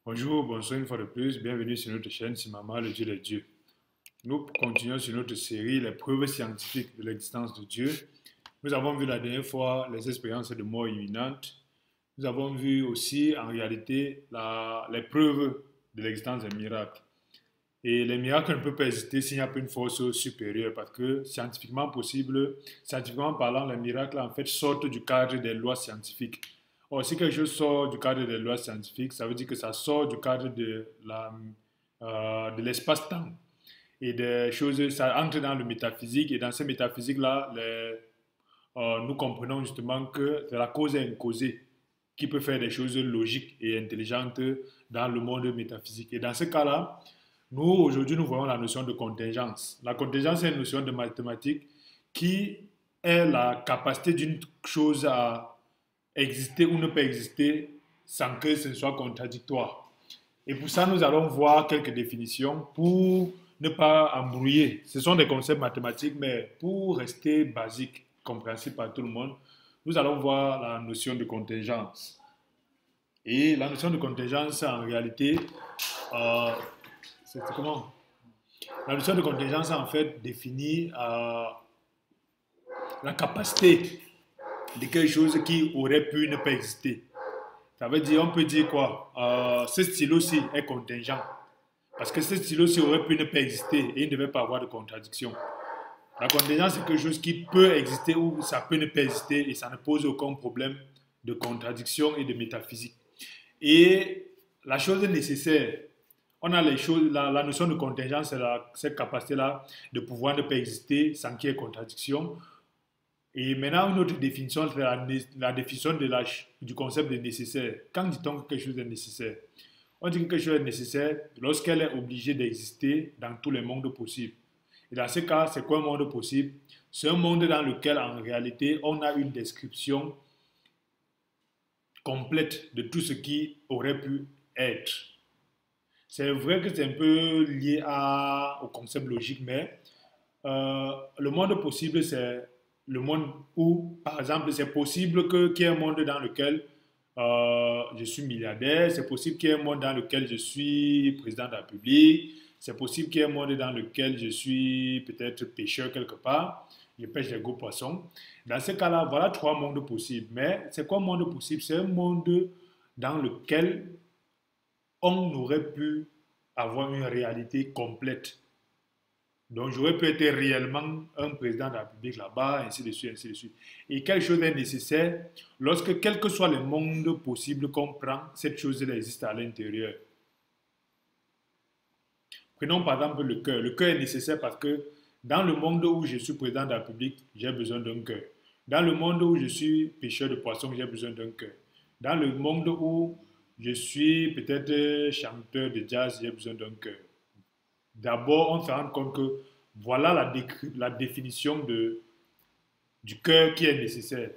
Bonjour, bonsoir une fois de plus. Bienvenue sur notre chaîne Simama, le Dieu des dieux. Nous continuons sur notre série Les preuves scientifiques de l'existence de Dieu. Nous avons vu la dernière fois les expériences de mort imminente. Nous avons vu aussi en réalité les preuves de l'existence des miracles. Et les miracles ne peuvent pas exister s'il n'y a pas une force supérieure parce que scientifiquement parlant, les miracles en fait sortent du cadre des lois scientifiques. Or, si quelque chose sort du cadre des lois scientifiques, ça veut dire que ça sort du cadre de l'espace-temps. Et des choses, ça entre dans le métaphysique. Et dans ce métaphysique-là, nous comprenons justement que c'est la cause et une causée qui peut faire des choses logiques et intelligentes dans le monde métaphysique. Et dans ce cas-là, nous, aujourd'hui, nous voyons la notion de contingence. La contingence est une notion de mathématiques qui est la capacité d'une chose à exister ou ne pas exister sans que ce soit contradictoire. Et pour ça, nous allons voir quelques définitions pour ne pas embrouiller. Ce sont des concepts mathématiques, mais pour rester basiques, compréhensibles par tout le monde, nous allons voir la notion de contingence. Et la notion de contingence, en réalité, euh, c'est comment? La notion de contingence, en fait, définit la capacité de quelque chose qui aurait pu ne pas exister. Ça veut dire, on peut dire quoi? Ce stylo-ci est contingent. Parce que ce stylo-ci aurait pu ne pas exister et il ne devait pas avoir de contradiction. La contingence, c'est quelque chose qui peut exister ou ça peut ne pas exister et ça ne pose aucun problème de contradiction et de métaphysique. Et la chose nécessaire, on a les choses, la notion de contingence, c'est cette capacité-là de pouvoir ne pas exister sans qu'il y ait contradiction. Et maintenant, une autre définition, c'est la définition du concept de nécessaire. Quand dit-on que quelque chose est nécessaire? On dit que quelque chose est nécessaire lorsqu'elle est obligée d'exister dans tous les mondes possibles. Et dans ce cas, c'est quoi un monde possible? C'est un monde dans lequel, en réalité, on a une description complète de tout ce qui aurait pu être. C'est vrai que c'est un peu lié au concept logique, mais le monde possible, c'est le monde où, par exemple, c'est possible qu'il y ait un monde dans lequel je suis milliardaire, c'est possible qu'il y ait un monde dans lequel je suis président de la République, c'est possible qu'il y ait un monde dans lequel je suis peut-être pêcheur quelque part, je pêche des gros poissons. Dans ce cas-là, voilà trois mondes possibles. Mais c'est quoi un monde possible? C'est un monde dans lequel on aurait pu avoir une réalité complète. Donc, j'aurais pu être réellement un président de la République là-bas, ainsi de suite, ainsi de suite. Et quelque chose est nécessaire lorsque, quel que soit le monde possible qu'on prend, cette chose-là existe à l'intérieur. Prenons par exemple le cœur. Le cœur est nécessaire parce que dans le monde où je suis président de la République, j'ai besoin d'un cœur. Dans le monde où je suis pêcheur de poissons, j'ai besoin d'un cœur. Dans le monde où je suis peut-être chanteur de jazz, j'ai besoin d'un cœur. D'abord, on se rend compte que voilà la définition du cœur qui est nécessaire.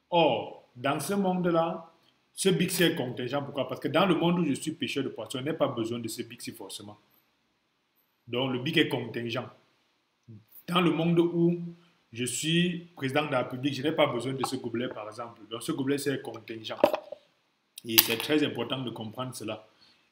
Or, dans ce monde-là, ce bixi est contingent. Pourquoi? Parce que dans le monde où je suis pêcheur de poissons, je n'ai pas besoin de ce bixi forcément. Donc, le bic est contingent. Dans le monde où je suis président de la République, je n'ai pas besoin de ce gobelet, par exemple. Donc, ce gobelet, c'est contingent. Et c'est très important de comprendre cela.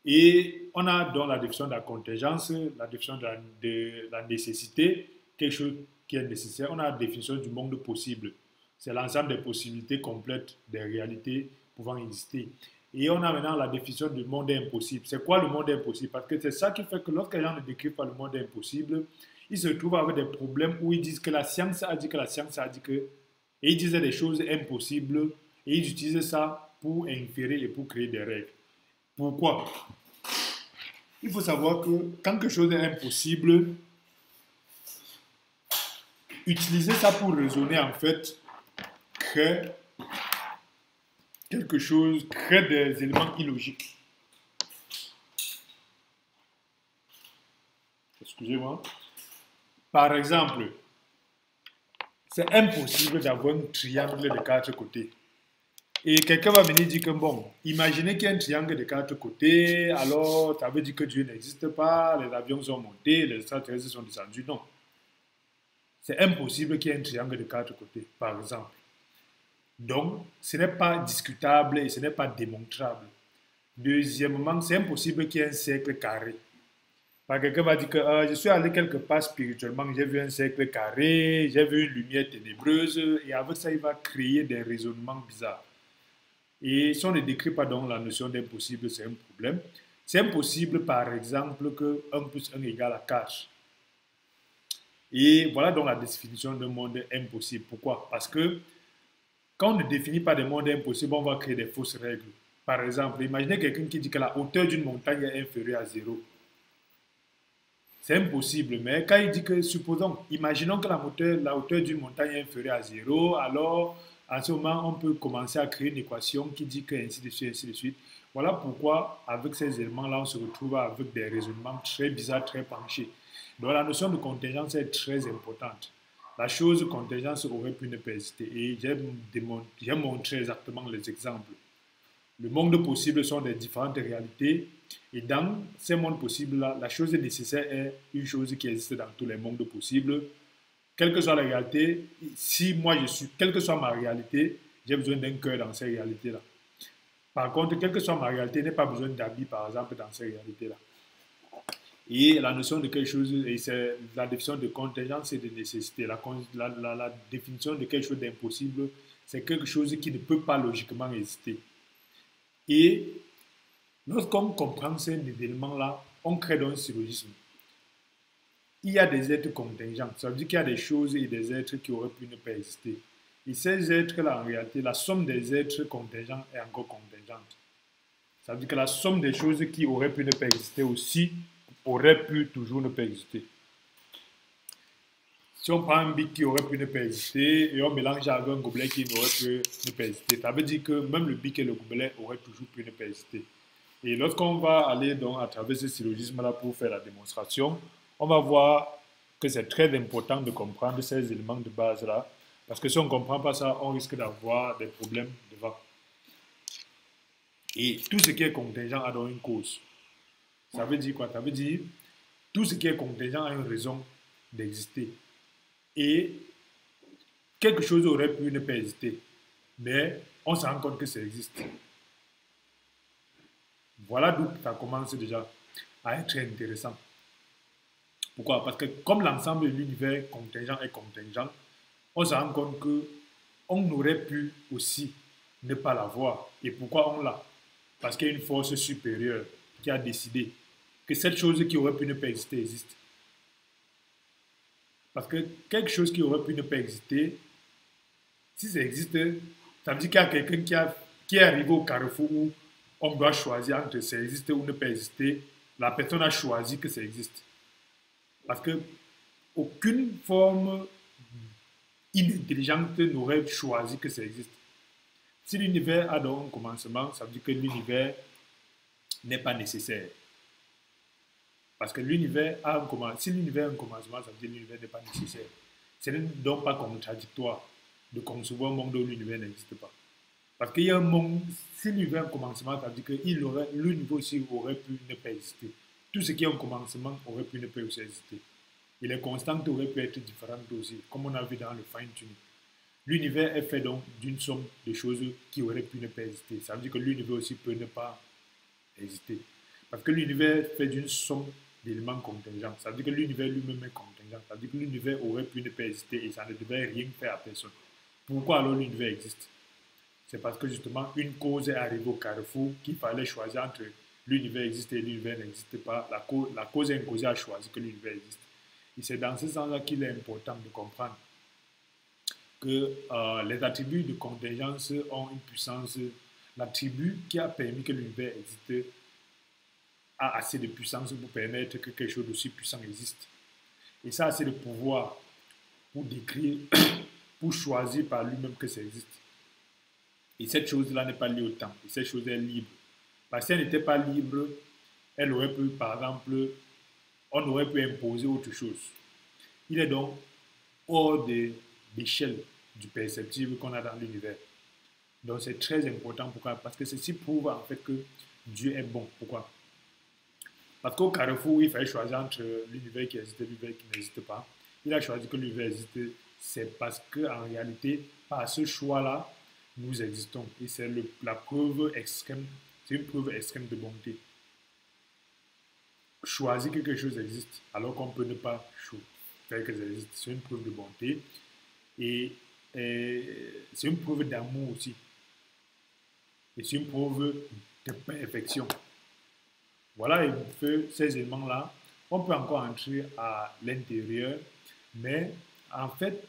Et on a dans la définition de la contingence, la définition de la nécessité, quelque chose qui est nécessaire. On a la définition du monde possible. C'est l'ensemble des possibilités complètes, des réalités pouvant exister. Et on a maintenant la définition du monde impossible. C'est quoi le monde impossible? Parce que c'est ça qui fait que lorsque les gens ne décrivent pas le monde impossible, ils se trouvent avec des problèmes où ils disent que la science a dit que la science a dit que, et ils disaient des choses impossibles, et ils utilisent ça pour inférer et pour créer des règles. Pourquoi? Il faut savoir que quand quelque chose est impossible, utiliser ça pour raisonner, en fait, crée quelque chose, crée des éléments illogiques. Excusez-moi. Par exemple, c'est impossible d'avoir un triangle de quatre côtés. Et quelqu'un va venir dire que, bon, imaginez qu'il y a un triangle de quatre côtés, alors ça veut dire que Dieu n'existe pas, les avions sont montés, les extraterrestres sont descendus. Non. C'est impossible qu'il y ait un triangle de quatre côtés, par exemple. Donc, ce n'est pas discutable et ce n'est pas démontrable. Deuxièmement, c'est impossible qu'il y ait un cercle carré. Par quelqu'un va dire que je suis allé quelque part spirituellement, j'ai vu un cercle carré, j'ai vu une lumière ténébreuse, et avec ça, il va créer des raisonnements bizarres. Et si on ne décrit pas donc la notion d'impossible, c'est un problème. C'est impossible, par exemple, que 1 plus 1 égale à 4. Et voilà donc la définition d'un monde impossible. Pourquoi? Parce que quand on ne définit pas des mondes impossibles, on va créer des fausses règles. Par exemple, imaginez quelqu'un qui dit que la hauteur d'une montagne est inférieure à zéro. C'est impossible, mais quand il dit que, supposons, imaginons que la hauteur d'une montagne est inférieure à zéro, alors à ce moment, on peut commencer à créer une équation qui dit que ainsi de suite, ainsi de suite. Voilà pourquoi, avec ces éléments-là, on se retrouve avec des raisonnements très bizarres, très penchés. Donc la notion de contingence est très importante. La chose contingence aurait pu ne pas exister. Et j'ai montré exactement les exemples. Le monde possible sont des différentes réalités. Et dans ces mondes possibles-là, la chose nécessaire est une chose qui existe dans tous les mondes possibles. Quelle que soit la réalité, si moi je suis, quelle que soit ma réalité, j'ai besoin d'un cœur dans ces réalités-là. Par contre, quelle que soit ma réalité, je n'ai pas besoin d'habits, par exemple, dans ces réalités-là. Et la notion de quelque chose, et c'est la définition de contingence et de nécessité. La définition de quelque chose d'impossible, c'est quelque chose qui ne peut pas logiquement exister. Et lorsqu'on comprend ces éléments-là, on crée donc un syllogisme. Il y a des êtres contingents. Ça veut dire qu'il y a des choses et des êtres qui auraient pu ne pas exister. Et ces êtres-là, en réalité, la somme des êtres contingents est encore contingente. Ça veut dire que la somme des choses qui auraient pu ne pas exister aussi aurait pu toujours ne pas exister. Si on prend un bic qui aurait pu ne pas exister et on mélange avec un gobelet qui n'aurait pu ne pas exister, ça veut dire que même le bic et le gobelet auraient toujours pu ne pas exister. Et lorsqu'on va aller donc à travers ce syllogisme-là pour faire la démonstration, on va voir que c'est très important de comprendre ces éléments de base-là, parce que si on ne comprend pas ça, on risque d'avoir des problèmes devant. Et tout ce qui est contingent a donc une cause. Ça veut dire quoi? Ça veut dire tout ce qui est contingent a une raison d'exister. Et quelque chose aurait pu ne pas exister, mais on se rend compte que ça existe. Voilà d'où ça commence déjà à être intéressant. Pourquoi? Parce que comme l'ensemble de l'univers contingent est contingent, on se rend compte qu'on aurait pu aussi ne pas l'avoir. Et pourquoi on l'a? Parce qu'il y a une force supérieure qui a décidé que cette chose qui aurait pu ne pas exister existe. Parce que quelque chose qui aurait pu ne pas exister, si ça existe, ça veut dire qu'il y a quelqu'un qui est arrivé au carrefour où on doit choisir entre ça existe ou ne pas exister. La personne a choisi que ça existe. Parce que aucune forme inintelligente n'aurait choisi que ça existe. Si l'univers a donc un commencement, ça veut dire que l'univers n'est pas nécessaire. Parce que l'univers a un commencement. Si l'univers a un commencement, ça veut dire que l'univers n'est pas nécessaire. Ce n'est donc pas contradictoire de concevoir un monde où l'univers n'existe pas. Parce qu'il y a un monde, si l'univers a un commencement, ça veut dire que l'univers aussi aurait pu ne pas exister. Tout ce qui a un commencement aurait pu ne pas aussi exister. Et les constantes auraient pu être différentes aussi, comme on a vu dans le fine-tuning. L'univers est fait donc d'une somme de choses qui auraient pu ne pas exister. Ça veut dire que l'univers aussi peut ne pas exister. Parce que l'univers est fait d'une somme d'éléments contingents. Ça veut dire que l'univers lui-même est contingent. Ça veut dire que l'univers aurait pu ne pas exister et ça ne devait rien faire à personne. Pourquoi alors l'univers existe? C'est parce que justement une cause est arrivée au carrefour qu'il fallait choisir entre l'univers existe et l'univers n'existe pas. La cause imposée a choisi que l'univers existe. Et c'est dans ce sens-là qu'il est important de comprendre que les attributs de contingence ont une puissance. L'attribut qui a permis que l'univers existe a assez de puissance pour permettre que quelque chose d'aussi puissant existe. Et ça a assez de pouvoir pour décrire, pour choisir par lui-même que ça existe. Et cette chose-là n'est pas liée au temps. Et cette chose est libre. Parce qu'elle n'était pas libre, elle aurait pu, par exemple, on aurait pu imposer autre chose. Il est donc hors de l'échelle du perceptible qu'on a dans l'univers. Donc c'est très important. Pourquoi? Parce que ceci prouve en fait que Dieu est bon. Pourquoi? Parce qu'au carrefour, il fallait choisir entre l'univers qui existe et l'univers qui n'existe pas. Il a choisi que l'univers existe. C'est parce qu'en réalité, par ce choix-là, nous existons. Et c'est la preuve extrême C'est une preuve extrême de bonté. Choisir que quelque chose existe alors qu'on peut ne pas faire que ça existe, c'est une preuve de bonté. Et c'est une preuve d'amour aussi. Et c'est une preuve de perfection. Voilà un peu ces éléments-là. On peut encore entrer à l'intérieur, mais en fait,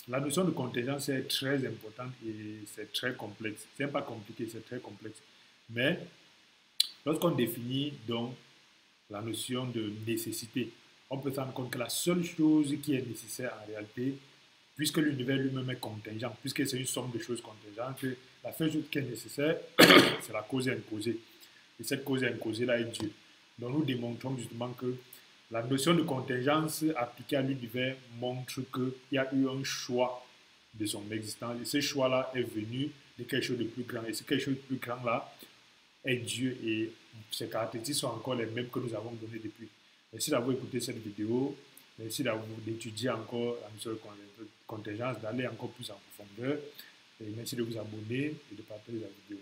la notion de contingence est très importante et c'est très complexe. C'est pas compliqué, c'est très complexe. Mais lorsqu'on définit donc la notion de nécessité, on peut se rendre compte que la seule chose qui est nécessaire en réalité, puisque l'univers lui-même est contingent, puisque c'est une somme de choses contingentes, la seule chose qui est nécessaire, c'est la cause imposée. Et cette cause imposée-là est Dieu. Donc nous démontrons justement que la notion de contingence appliquée à l'univers montre qu'il y a eu un choix de son existence. Et ce choix-là est venu de quelque chose de plus grand. Et ce quelque chose de plus grand-là est Dieu. Et ses caractéristiques sont encore les mêmes que nous avons données depuis. Merci d'avoir écouté cette vidéo. Merci d'étudier encore la notion de contingence, d'aller encore plus en profondeur. Et merci de vous abonner et de partager la vidéo.